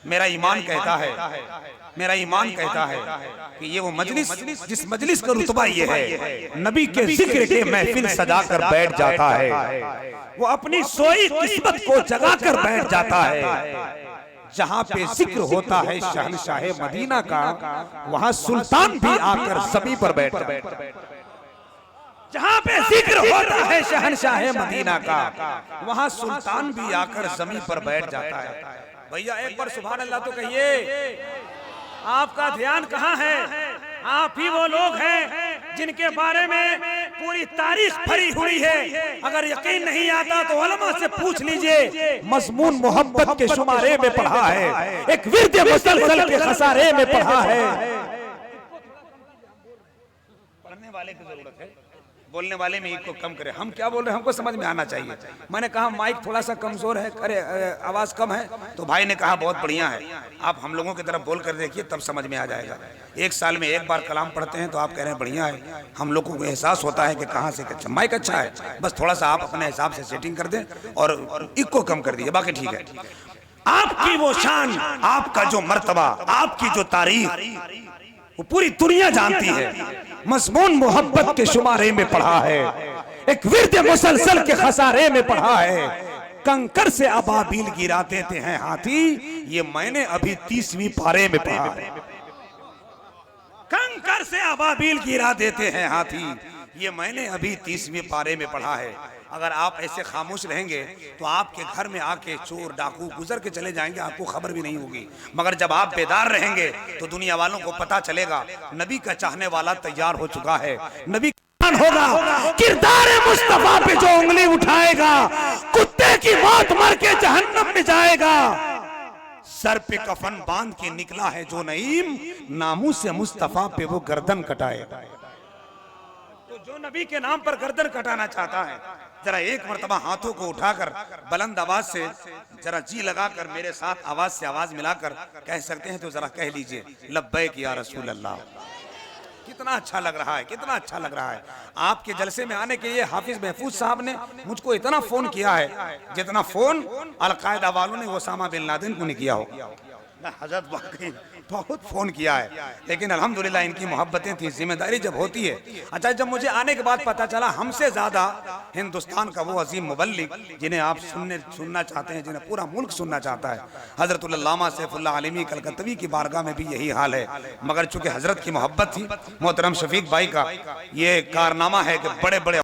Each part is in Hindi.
मेरा ईमान कहता है, मेरा ईमान कहता है कि ये वो मजलिस, जिस मजलिस का रुतबा ये है, नबी के जिक्र के महफिल सजा कर बैठ जाता है, वो अपनी सोई किस्मत को जगा कर बैठ जाता है। जहाँ पे जिक्र होता है शहंशाह मदीना का, वहाँ सुल्तान भी आकर ज़मीन पर बैठ जाता है। जहाँ पे जिक्र होता है शहंशाह मदीना का, वहाँ सुल्तान भी आकर ज़मीन पर बैठ जाता है। भैया एक बार सुभान अल्लाह तो कहिए। आपका ध्यान कहाँ है? आप ही वो लोग हैं जिनके बारे में पूरी तारीख भरी हुई है। अगर यकीन नहीं आता तो उलमा से पूछ लीजिए। मज़मून मोहब्बत के शुमारे में पढ़ा है, एक विर्द मुसलसल के खसारे में पढ़ा है। पढ़ने वाले की जरूरत है, बोलने वाले में को कम करे। हम क्या बोल रहे हैं हमको समझ में आना चाहिए। मैंने कहा माइक थोड़ा सा कमजोर है, अरे आवाज कम है, तो भाई ने कहा बहुत बढ़िया है, आप हम लोगों की तरफ बोल कर देखिए तब समझ में आ जाएगा। एक साल में एक बार कलाम पढ़ते हैं तो आप कह रहे हैं बढ़िया है, हम लोगों को एहसास होता है कि कहाँ से अच्छा माइक अच्छा है। बस थोड़ा सा आप अपने हिसाब से सेटिंग कर दें और इको कम कर दीजिए, बाकी ठीक है। आपकी वो शान, आपका जो मर्तबा, आपकी जो तारीफ वो पूरी दुनिया जानती है। मज़मून मोहब्बत के शुमारे में पढ़ा है, एक विर्द मुसलसल के खसारे में पढ़ा है। कंकर से अबाबील गिरा देते हैं हाथी, ये मैंने अभी 30वीं पारे में पढ़ा है। कंकर से अबाबील गिरा देते हैं हाथी, ये मैंने अभी 30वीं पारे में पढ़ा है। अगर आप ऐसे खामोश रहेंगे तो आपके घर में आके चोर डाकू गुजर के चले जाएंगे, आपको खबर भी नहीं होगी। मगर जब आप बेदार रहेंगे तो दुनिया वालों को पता चलेगा नबी का चाहने वाला तैयार हो चुका है। नबी होगा किरदार मुस्तफा पे जो उंगली उठाएगा, कुत्ते की मौत मर के जहन्नम में जाएगा। सर पे कफन बांध के निकला है जो नईम, नामू से मुस्तफा पे वो गर्दन कटाएगा। तो जो नबी के नाम पर गर्दन कटाना चाहता है, जरा एक मर्तबा हाथों को उठाकर बुलंद आवाज से जरा जी लगाकर मेरे साथ आवाज से आवाज मिलाकर कह सकते हैं तो जरा कह लीजिए लब्बैक या रसूल अल्लाह। कितना अच्छा लग रहा है, कितना अच्छा लग रहा है। आपके जलसे में आने के लिए हाफिज महफूज साहब ने मुझको इतना फोन किया है जितना फोन अल-कायदा वालों ने ओसामा बिन लादेन को नहीं किया हो। हजरत वाकई बहुत फोन किया है, लेकिन अल्हम्दुलिल्लाह इनकी मोहब्बतें थी, जिम्मेदारी जब होती है। अच्छा, जब मुझे आने के बाद पता चला हमसे ज्यादा हिंदुस्तान का वो अजीम मुबल्लिग जिन्हें आप सुनना चाहते हैं, जिन्हें पूरा मुल्क सुनना चाहता है, हजरतुल अल्लामा सैफुल्लाह आलमी कलकत्तवी की बारगाह में भी यही हाल है। मगर चूंकि हजरत की मोहब्बत थी, मोहतरम शफीक भाई का ये कारनामा है कि बड़े बड़े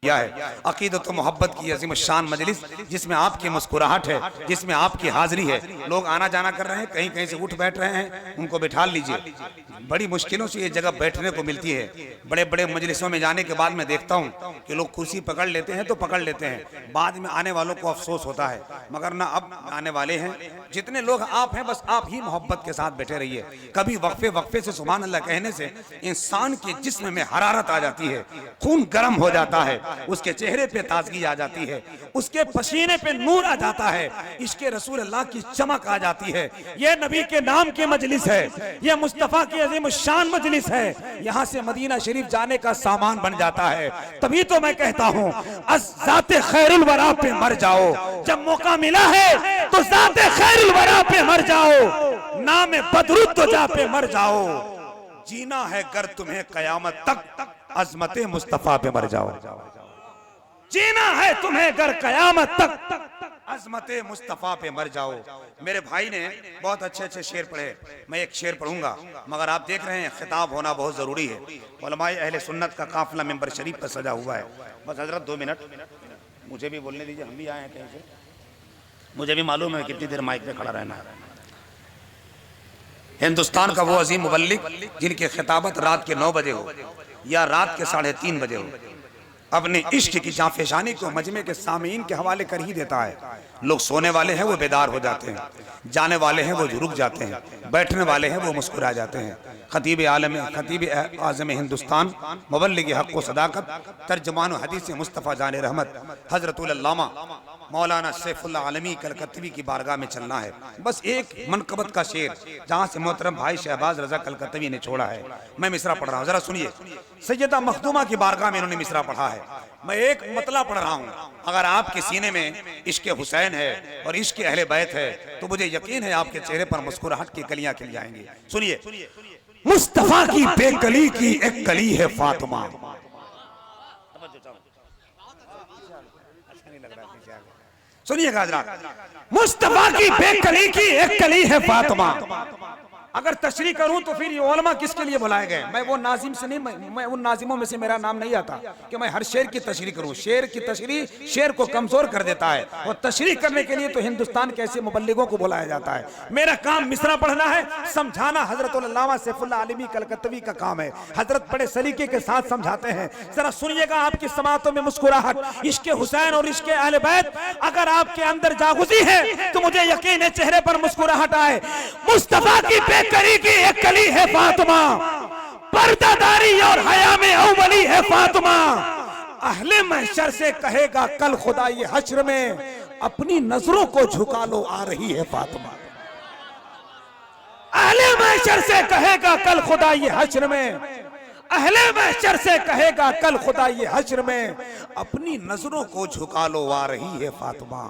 है अकीदत तो मोहब्बत की अजीम शान मजलिस, जिसमें आपकी मुस्कुराहट है, जिसमें आपकी हाजिरी है। लोग आना जाना कर रहे हैं, कहीं कहीं से उठ बैठ रहे हैं, उनको बिठा लीजिए। बड़ी मुश्किलों से ये जगह बैठने को मिलती है। बड़े बड़े मजलिसों में जाने के बाद मैं देखता हूँ कि लोग कुर्सी पकड़ लेते हैं तो पकड़ लेते हैं, बाद में आने वालों को अफसोस होता है। मगर ना, अब आने वाले हैं, जितने लोग आप हैं बस आप ही मोहब्बत के साथ बैठे रहिए। कभी वक्फे वक्फे से सुभान अल्लाह कहने से इंसान के जिस्म में हरारत आ जाती है, खून गर्म हो जाता है, उसके चेहरे पे ताजगी आ जाती है, उसके पसीने पे नूर आ जाता है, इश्क़े रसूल अल्लाह की चमक आ जाती है। ये नबी के नाम की मजलिस है, ये मुस्तफ़ा की अजीम शान मजलिस है। यहाँ से मदीना शरीफ जाने का सामान बन जाता है। तभी तो मैं कहता हूँ ज़ाते खैरुल वरा पे मर जाओ, जब मौका मिला है तो ज़ाते खैरुल वरा पे मर जाओ, नाम बदरुद तो जा पे मर जाओ। जीना है गर तुम्हें कयामत तक, अज़मते मुस्तफ़ा पे मर जाओ। जीना है तुम्हें गर कयामत तक, अज़मते मुस्तफ़ा पे मर जाओ। मेरे भाई ने बहुत अच्छे अच्छे शेर पढ़े, मैं एक शेर पढ़ूंगा, मगर आप देख रहे हैं खिताब होना बहुत जरूरी है। उलमाए अहले सुन्नत का काफिला मिंबर शरीफ पर सजा हुआ है। बस हजरत 2 मिनट मुझे भी बोलने दीजिए, हम भी आए हैं कहीं से, मुझे भी मालूम है कितनी देर माइक पे खड़ा रहना है। हिंदुस्तान का वो अजीम मुबल्लिग जिनकी खिताबत रात के 9 बजे हो या रात के 3:30 बजे हो, अपने इश्क की जाफेशानी को मजमे के सामीन के हवाले कर ही देता है। लोग सोने वाले हैं वो बेदार हो जाते हैं, जाने वाले हैं वो रुक जाते हैं, बैठने वाले हैं वो मुस्कुरा जाते हैं। खतीब आज़म हिंदुस्तान, मुबल्लिग हक़ व सदाकत, तर्जुमान हदीस मुस्तफ़ा जान रहमत हज़रतुल अल्लामा मौलाना सैफुल्लाह आलमी कलकत्तवी की बारगाह में चलना है। बस एक मनकबत का शेर जहाँ से मोहतरम भाई शहबाज रजा कलकत्तवी ने छोड़ा है, मैं मिसरा पढ़ रहा हूँ, जरा सुनिए। सैयदा मखदूमा की बारगाह में इन्होंने मिसरा पढ़ा है, मैं एक मतला पढ़ रहा हूँ। अगर आपके सीने में इश्क हुसैन है और इश्क अहले बैत है तो मुझे यकीन है आपके चेहरे पर मुस्कुराहट की कलियां खिल जाएंगी। सुनिए। मुस्तफा की बेकली की एक कली है फातिमा। सुनिएगा जरा, मुस्तफा की बेकली की एक कली है फातिमा। अगर तशरीह करूं तो फिर ये उलमा किसके लिए बुलाए गए? मैं वो नाजिम से नहीं, मैं उन नाजिमों में से मेरा नाम नहीं आता कि मैं हर शेर की तशरीह करूं। शेर की तशरीह शेर को कमजोर कर देता है, और तशरीह करने के लिए तो हिंदुस्तान के ऐसे मुबल्लिगों को बुलाया जाता है। मेरा काम मिसरा पढ़ना है, समझाना हजरत अल्लामा सैफुल्लाह आलमी कलकत्तवी का काम है। हजरत बड़े सलीके के साथ समझाते हैं। जरा सुनिएगा, आपकी समातों में मुस्कुराहट, इश्क हुसैन और इश्क अहले बैत अगर आपके अंदर जागुजी है तो मुझे यकीन है चेहरे पर मुस्कुराहट आए। मुस्तफा की कली की एक कली है फातिमा, पर्दादारी और हया में अव्वली है फातिमा। अहले महशर से कहेगा कल खुदा ये हश्र में अपनी नजरों को झुका लो आ रही है फातिमा। अहले महशर से कहेगा कल खुदा ये हश्र में, अहले महशर से कहेगा कल खुदा ये हश्र में अपनी नजरों को झुका लो आ रही है फातिमा,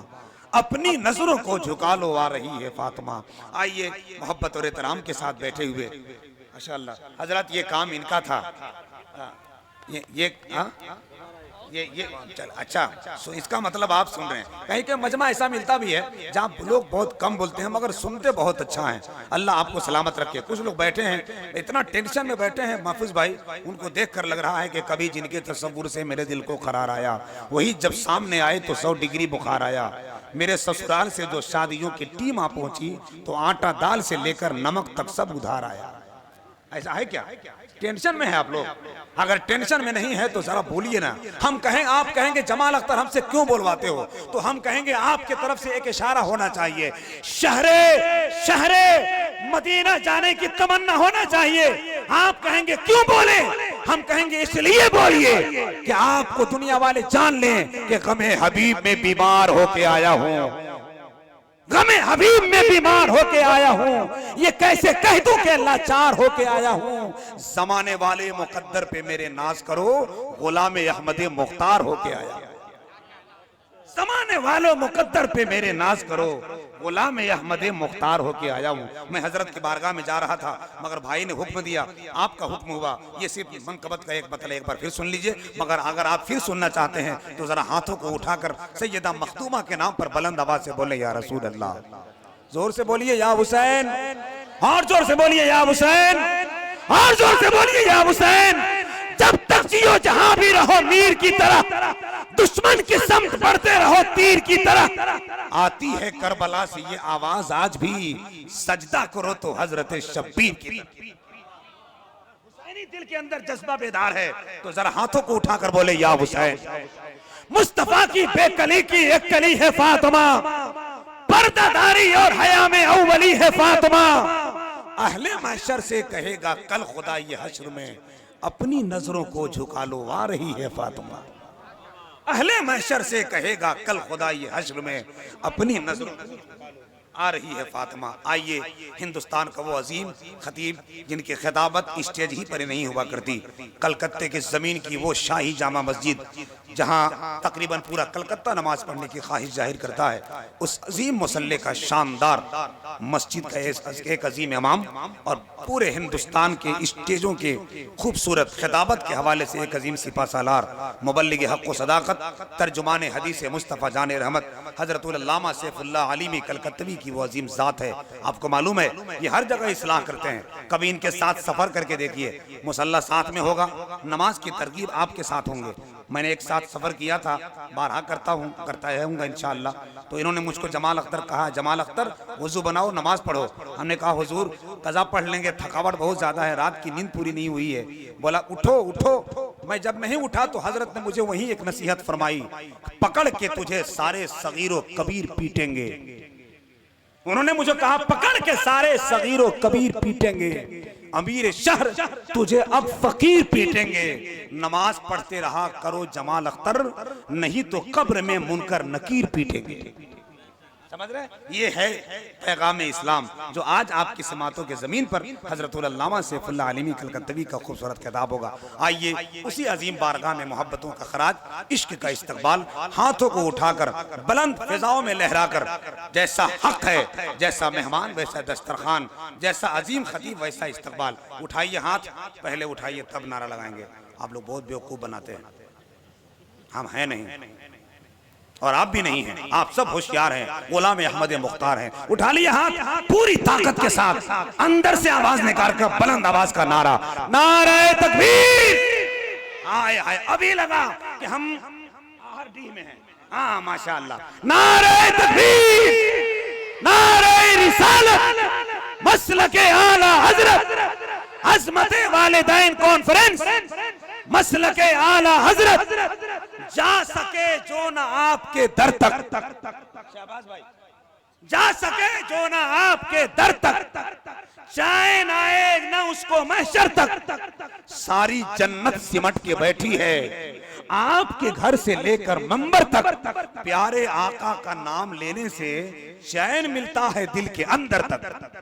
अपनी नजरों को झुका लो आ रही है फातिमा। आइए मोहब्बत और एहतराम के साथ बैठे हुए माशाअल्लाह हजरत, ये काम इनका था। ये चल अच्छा, सो इसका मतलब आप सुन रहे हैं। कहीं के मजमा ऐसा मिलता भी है जहाँ लोग बहुत कम बोलते हैं मगर सुनते बहुत अच्छा है। अल्लाह आपको सलामत रखे। कुछ लोग बैठे हैं इतना टेंशन में बैठे हैं महफूज भाई, उनको देख कर लग रहा है कि कभी जिनके तस्वुर से मेरे दिल को करार आया वही जब सामने आए तो 100 डिग्री बुखार आया। मेरे ससुराल से जो शादियों की टीम आ पहुंची तो आटा दाल से लेकर नमक तक सब उधार आया। ऐसा है क्या? टेंशन में है आप लोग? अगर टेंशन में नहीं है तो जरा बोलिए ना। हम कहें, आप कहेंगे जमाल अख्तर हमसे क्यों बोलवाते हो, तो हम कहेंगे आपके तरफ से एक इशारा होना चाहिए, शहरे मदीना जाने की तमन्ना होना चाहिए। आप कहेंगे क्यों बोले, हम कहेंगे इसलिए बोलिए कि आपको दुनिया वाले जान लें कि गमे हबीब में बीमार होके आया हूँ, गमे हबीब में बीमार होके आया हूँ। ये कैसे कह दूं कि लाचार होके आया हूँ। जमाने वाले मुकद्दर पे मेरे नाज करो, गुलाम अहमद मुख्तार होके आया। जमाने वालों मुकद्दर पे मेरे नाज करो, गुलाम अहमद मुख्तार होके आया हूँ। मैं हजरत की बारगाह में जा रहा था मगर भाई ने हुक्म दिया, आपका हुक्म हुआ। ये सिर्फ मनकबत का एक मतलब एक बार फिर सुन लीजिए, मगर अगर आप फिर सुनना चाहते हैं तो जरा हाथों को उठाकर सैयदा मखदूमा के नाम पर बुलंद आवाज से बोले या रसूल अल्लाह। जोर से बोलिए या हुसैन, और जोर से बोलिए या हुसैन, और जोर से बोलिए या हुसैन। जब तक जियो जहां भी रहो मीर की तरह, दुश्मन की समत बढ़ते रहो तीर की तरह। आती है करबला से ये आवाज आज भी, सजदा करो तो हजरत शब्बीर की। हुसैनी दिल के अंदर जज्बा बेदार है तो जरा हाथों को उठाकर बोले या हुसैन। मुस्तफा की बेकली की एक कली है फातिमा, पर्दादारी और हया में अव्वली है फातिमा। अहले महशर से कहेगा कल खुदा ये हश्र में अपनी नजरों को झुका लो आ रही है फातिमा। अहले महशर से कहेगा कल खुदा ये हश्र में अपनी नजरों को आ रही है फातिमा। आइए, हिंदुस्तान का वो अजीम खतीब जिनकी खिताबत स्टेज ही पर नहीं हुआ करती, कलकत्ते की जमीन की वो शाही जामा मस्जिद जहां तकरीबन पूरा कलकत्ता नमाज पढ़ने की ख्वाहिश जाहिर करता है, उस अजीम मुसल्ले का शानदार मस्जिद का एक अजीम इमाम और पूरे हिंदुस्तान के स्टेजों के खूबसूरत खिताबत के हवाले से एक अजीम सिपा सालार, मुबल्लिग हक़ व सदाकत, तर्जुमान हदीस मुस्तफ़ा जान रहमत हज़रतुल अल्लामा सैफुल्लाह आलिमी कलकत्तवी की वो अजीम ज़ात है। आपको मालूम है ये हर जगह इस्लाह करते हैं। कभी इनके साथ सफ़र करके देखिए, मुसल्ला साथ में होगा, नमाज की तरगीब आपके साथ होंगे। मैंने एक साथ सफ़र किया था, बारहा करता रहूँगा इंशाअल्लाह। तो इन्होंने मुझको जमाल अख्तर कहा, जमाल अख्तर वज़ू बनाओ नमाज पढ़ो। हमने कहा हुजूर कज़ा पढ़ लेंगे, थकावट बहुत ज़्यादा है, रात की नींद पूरी नहीं हुई है। बोला उठो उठो। मैं जब नहीं उठा तो हजरत ने मुझे वही एक नसीहत फरमाई, पकड़ के तुझे सारे सगीरो कबीर पीटेंगे। उन्होंने मुझे कहा पकड़ के सारे सगीरो कबीर पीटेंगे। अमीर शहर तुझे अब फकीर पीटेंगे। नमाज पढ़ते रहा करो जमाल अख्तर, नहीं तो कब्र में मुनकर नकीर पीटेंगे। समझ रहे? ये है पैगाम इस्लाम जो आज आपकी समातों के जमीन पर हजरतुल अल्लामा सैफुल्लाह आलिमी कलकत्तवी का खूबसूरत किताब होगा। आइए उसी अजीम बारगाह में मोहब्बतों का खराज, इश्क का इस्तकबाल, हाथों को उठाकर बुलंद फिजाओं में लहराकर, जैसा हक है जैसा मेहमान वैसा दस्तरखान, जैसा अजीम खतीब वैसा इस्तकबाल। उठाइए हाथ, पहले उठाइए तब नारा लगाएंगे। आप लोग बहुत बेवकूफ बनाते हैं, हम हैं नहीं और आप भी नहीं हैं, आप सब होशियार हैं, गुलाम अहमद मुख्तार हैं। उठा लिया हाथ पूरी ताकत के साथ, अंदर से आवाज निकाल कर बुलंद आवाज का नारा, नारे तकबीर। आए आए अभी लगा कि हम आरडी में हैं। हाँ माशाअल्लाह, नारे तकबीर, नारे रिसालत, मसलके आला हजरत, अज़मते वालिदैन कॉन्फ्रेंस, मसलके आला हजरत, जा सके जो ना आपके दर तक, शाबाश भाई, जा सके जो ना आपके दर तक, चाहे ना आए ना उसको महशर तक, सारी जन्नत सिमट के बैठी है आपके घर से लेकर मंबर तक। प्यारे आका का नाम लेने से चैन मिलता है दिल के अंदर तक।